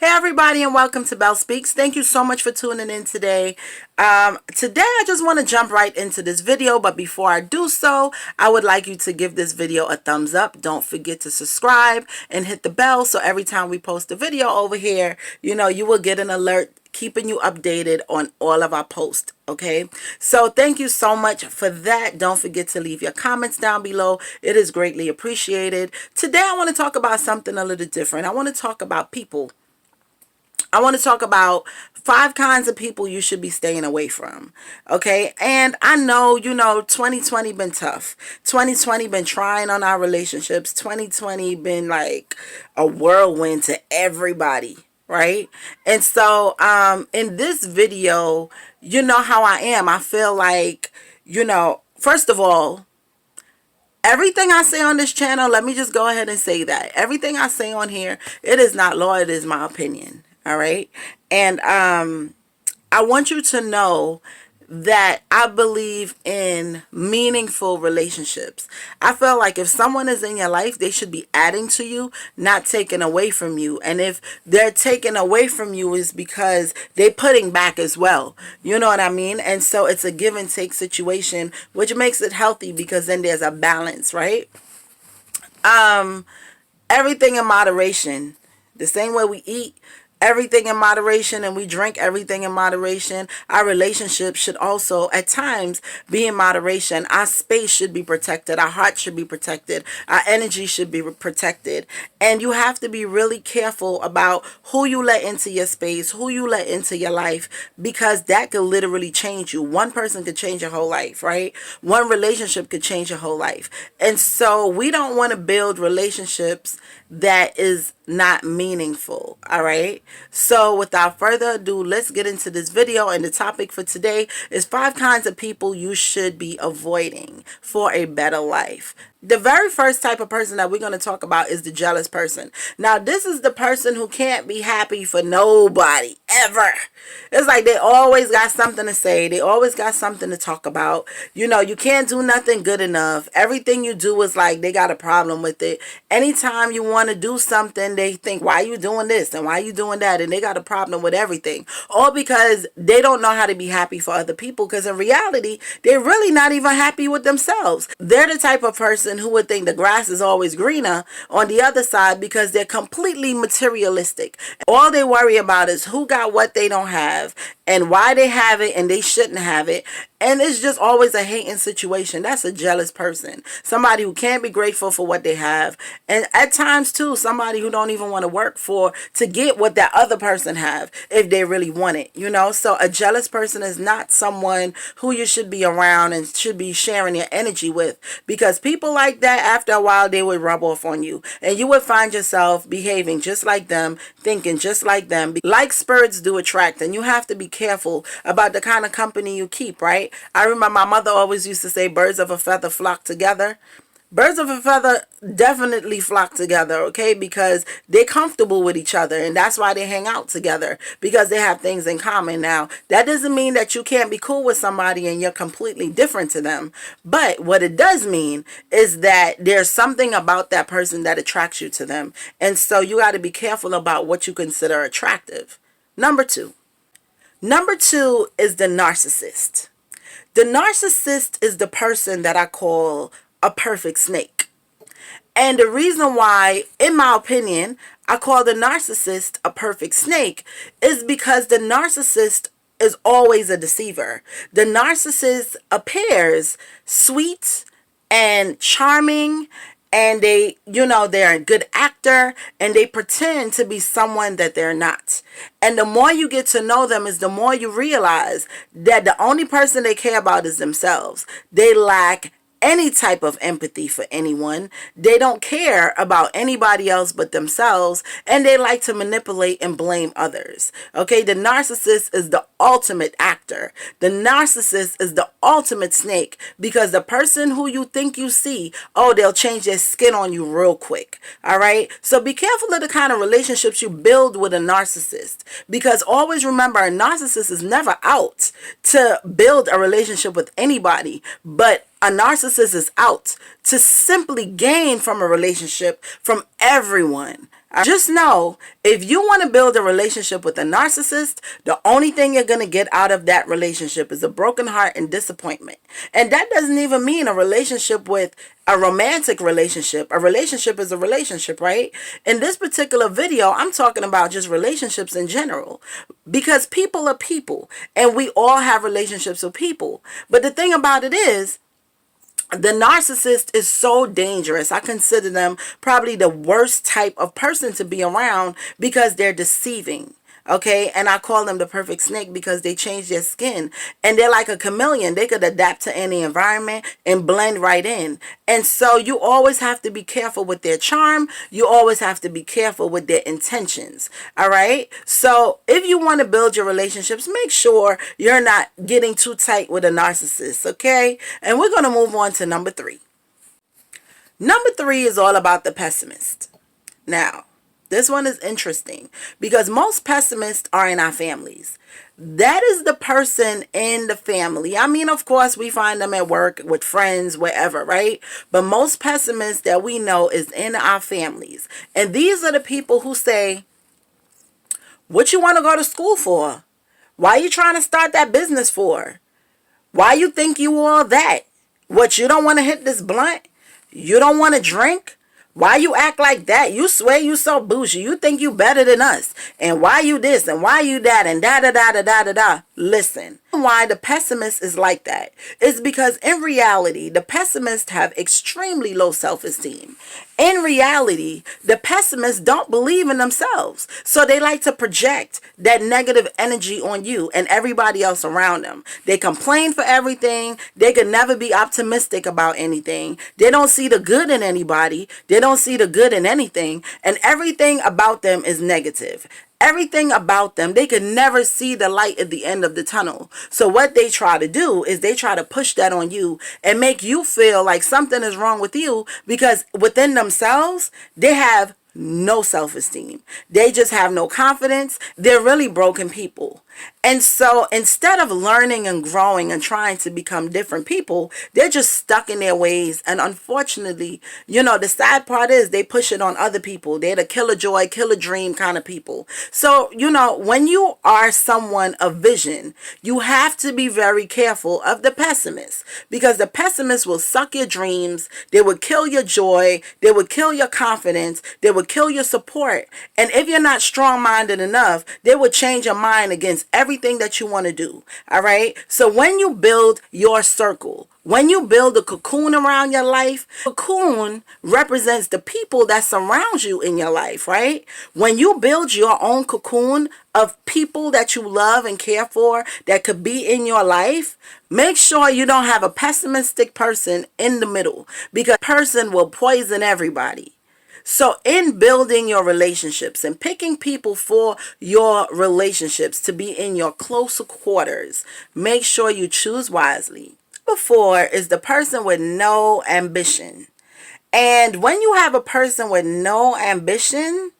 Hey everybody, and welcome to Bell Speaks. Thank you so much for tuning in today. Today I just want to jump right into this video, but before I do so, I would like you to give this video a thumbs up. Don't forget to subscribe and hit the bell so every time we post a video over here, you will get an alert keeping you updated on all of our posts. Okay, so thank you so much for that. Don't forget to leave your comments down below. It is greatly appreciated. Today I want to talk about something a little different. I want to talk about people. I want to talk about 5 kinds of people you should be staying away from. Okay. And I know, 2020 been tough. 2020 been trying on our relationships. 2020 been like a whirlwind to everybody. Right. And so, in this video, you know how I am. I feel like, first of all, everything I say on this channel, let me just go ahead and say that. Everything I say on here, it is not law, it is my opinion. All right. And I want you to know that I believe in meaningful relationships. I feel like if someone is in your life, they should be adding to you, not taking away from you. And if they're taking away from you, is because they're putting back as well. You know what I mean? And so it's a give and take situation, which makes it healthy because then there's a balance, right? Everything in moderation. The same way we eat everything in moderation and we drink everything in moderation, our relationship should also at times be in moderation. Our space should be protected. Our heart should be protected. Our energy should be protected. And you have to be really careful about who you let into your space, who you let into your life, because that could literally change you. One person could change your whole life, right? One relationship could change your whole life. And so we don't want to build relationships that is not meaningful. All right. So without further ado, let's get into this video. And the topic for today is 5 kinds of people you should be avoiding for a better life. The very first type of person that we're going to talk about is the jealous person. Now, this is the person who can't be happy for nobody ever. It's like they always got something to say. They always got something to talk about. You can't do nothing good enough. Everything you do is like they got a problem with it. Anytime you want to do something, they think, why are you doing this? And why are you doing that? And they got a problem with everything. All because they don't know how to be happy for other people. Because in reality, they're really not even happy with themselves. They're the type of person who would think the grass is always greener on the other side because they're completely materialistic. All they worry about is who got what they don't have and why they have it and they shouldn't have it. And it's just always a hating situation. That's a jealous person. Somebody who can't be grateful for what they have. And at times too, somebody who don't even want to work to get what that other person have if they really want it, So a jealous person is not someone who you should be around and should be sharing your energy with, because people like that, after a while, they would rub off on you and you would find yourself behaving just like them, thinking just like them. Like spirits do attract, and you have to be careful about the kind of company you keep, right? I remember my mother always used to say birds of a feather flock together. Birds of a feather definitely flock together, okay? Because they're comfortable with each other, and that's why they hang out together, because they have things in common. Now, that doesn't mean that you can't be cool with somebody and you're completely different to them. But what it does mean is that there's something about that person that attracts you to them. And so you got to be careful about what you consider attractive. Number two is the narcissist. The narcissist is the person that I call a perfect snake. And the reason why, in my opinion, I call the narcissist a perfect snake is because the narcissist is always a deceiver. The narcissist appears sweet and charming, and they're a good actor, and they pretend to be someone that they're not. And the more you get to know them is the more you realize that the only person they care about is themselves. They lack any type of empathy for anyone. They don't care about anybody else but themselves, and they like to manipulate and blame others. Okay, the narcissist is the ultimate actor. The narcissist is the ultimate snake, because the person who you think you see, they'll change their skin on you real quick. All right, so be careful of the kind of relationships you build with a narcissist, because always remember, a narcissist is never out to build a relationship with anybody, but a narcissist is out to simply gain from a relationship from everyone. Just know, if you want to build a relationship with a narcissist, the only thing you're going to get out of that relationship is a broken heart and disappointment. And that doesn't even mean a relationship with a romantic relationship. A relationship is a relationship, right? In this particular video, I'm talking about just relationships in general, because people are people and we all have relationships with people. But the thing about it is, the narcissist is so dangerous. I consider them probably the worst type of person to be around, because they're deceiving. Okay, and I call them the perfect snake because they change their skin and they're like a chameleon. They could adapt to any environment and blend right in. And so you always have to be careful with their charm. You always have to be careful with their intentions. All right. So if you want to build your relationships, make sure you're not getting too tight with a narcissist. Okay. And we're going to move on to number 3. Number 3 is all about the pessimist. Now, this one is interesting because most pessimists are in our families. That is the person in the family. I mean, of course, we find them at work, with friends, wherever, right? But most pessimists that we know is in our families. And these are the people who say, what you want to go to school for? Why are you trying to start that business for? Why you think you all that? What, you don't want to hit this blunt? You don't want to drink? Why you act like that? You swear you so bougie. You think you better than us. And why you this and why you that and da da da da da da da. Listen, why the pessimist is like that is because in reality, the pessimists have extremely low self-esteem. In reality, the pessimists don't believe in themselves. So they like to project that negative energy on you and everybody else around them. They complain for everything. They can never be optimistic about anything. They don't see the good in anybody. They don't see the good in anything. And everything about them is negative. Everything about them, they could never see the light at the end of the tunnel. So what they try to do is they try to push that on you and make you feel like something is wrong with you, because within themselves, they have no self-esteem. They just have no confidence. They're really broken people. And so instead of learning and growing and trying to become different people, they're just stuck in their ways. And unfortunately, the sad part is they push it on other people. They're the killer joy, killer dream kind of people. So, when you are someone of vision, you have to be very careful of the pessimist, because the pessimist will suck your dreams. They will kill your joy. They will kill your confidence. They will kill your support. And if you're not strong-minded enough, they will change your mind against everything that you want to do. All right. So when you build your circle, when you build a cocoon around your life, cocoon represents the people that surround you in your life, right? When you build your own cocoon of people that you love and care for that could be in your life, make sure you don't have a pessimistic person in the middle, because person will poison everybody. So in building your relationships and picking people for your relationships to be in your close quarters, make sure you choose wisely. Number 4 is the person with no ambition. And when you have a person with no ambition,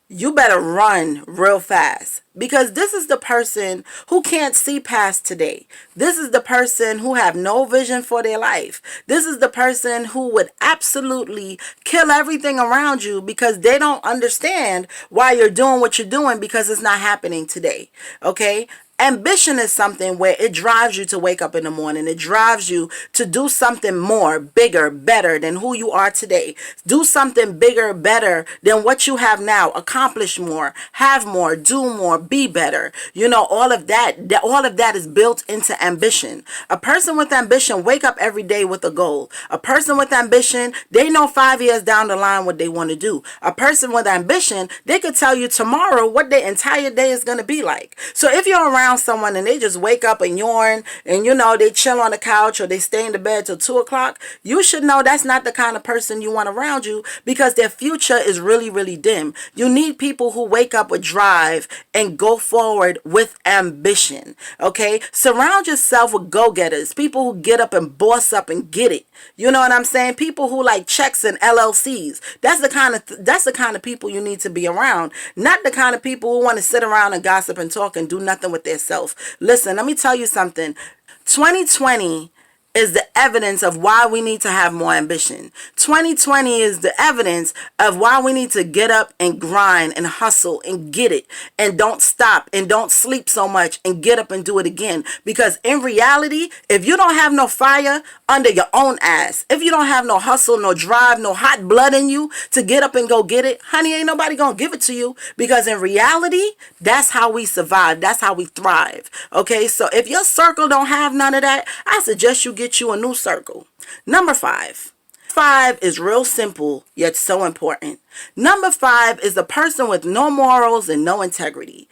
you better run real fast, because this is the person who can't see past today. This is the person who have no vision for their life. This is the person who would absolutely kill everything around you because they don't understand why you're doing what you're doing, because it's not happening today. Okay? Ambition is something where it drives you to wake up in the morning. It drives you to do something more, bigger, better than who you are today. Do something bigger, better than what you have now. Accomplish more, have more, do more, be better. All of that is built into ambition. A person with ambition wake up every day with a goal. A person with ambition, they know 5 years down the line what they want to do. A person with ambition, they could tell you tomorrow what their entire day is going to be like. So if you're around someone and they just wake up and yawn and they chill on the couch or they stay in the bed till 2 o'clock, you should know that's not the kind of person you want around you, because their future is really, really dim. You need people who wake up with drive and go forward with ambition. Okay? Surround yourself with go-getters, people who get up and boss up and get it. You know what I'm saying? People who like checks and LLCs. That's the kind of people you need to be around, not the kind of people who want to sit around and gossip and talk and do nothing with their self. Listen, let me tell you something. 2020 is the evidence of why we need to have more ambition. 2020 is the evidence of why we need to get up and grind and hustle and get it, and don't stop and don't sleep so much, and get up and do it again. Because in reality, if you don't have no fire under your own ass, if you don't have no hustle, no drive, no hot blood in you to get up and go get it, honey, ain't nobody gonna give it to you. Because in reality, that's how we survive. That's how we thrive. Okay, so if your circle don't have none of that, I suggest you get you a new circle. Number 5. 5 is real simple, yet so important. Number 5 is a person with no morals and no integrity.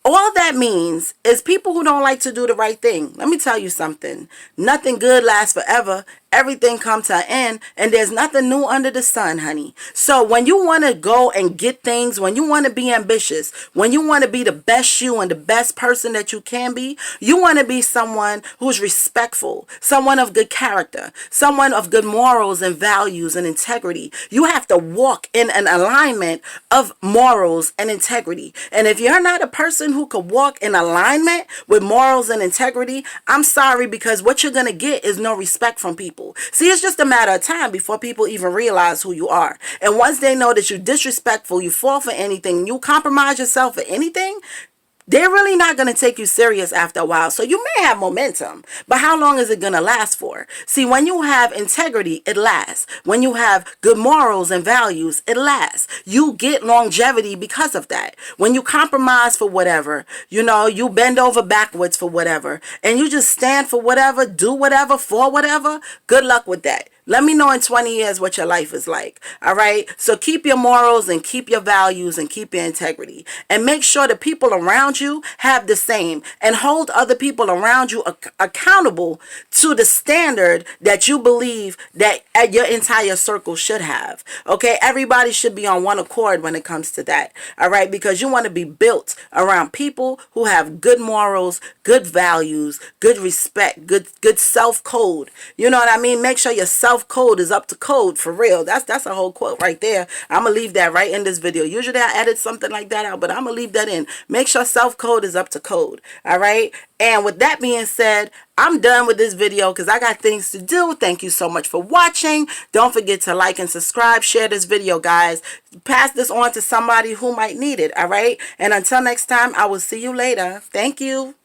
All that means is people who don't like to do the right thing. Let me tell you something. Nothing good lasts forever. Everything comes to an end, and there's nothing new under the sun, honey. So when you want to go and get things, when you want to be ambitious, when you want to be the best you and the best person that you can be, you want to be someone who's respectful, someone of good character, someone of good morals and values and integrity. You have to walk in an alignment of morals and integrity. And if you're not a person who could walk in alignment with morals and integrity, I'm sorry, because what you're going to get is no respect from people. See, it's just a matter of time before people even realize who you are. And once they know that you're disrespectful, you fall for anything, you compromise yourself for anything, they're really not going to take you serious after a while. So you may have momentum, but how long is it going to last for? See, when you have integrity, it lasts. When you have good morals and values, it lasts. You get longevity because of that. When you compromise for whatever, you bend over backwards for whatever, and you just stand for whatever, do whatever, for whatever, good luck with that. Let me know in 20 years what your life is like. All right. So keep your morals and keep your values and keep your integrity, and make sure the people around you have the same, and hold other people around you accountable to the standard that you believe that your entire circle should have. Okay. Everybody should be on one accord when it comes to that. All right. Because you want to be built around people who have good morals, good values, good respect, good self code. You know what I mean? Make sure your self code is up to code, for real. That's a whole quote right there. I'm gonna leave that right in this video. Usually I edit something like that out, but I'm gonna leave that in. Make sure self code is up to code. All right. And with that being said, I'm done with this video because I got things to do. Thank you so much for watching. Don't forget to like and subscribe. Share this video, guys. Pass this on to somebody who might need it. All right. And until next time, I will see you later. Thank you.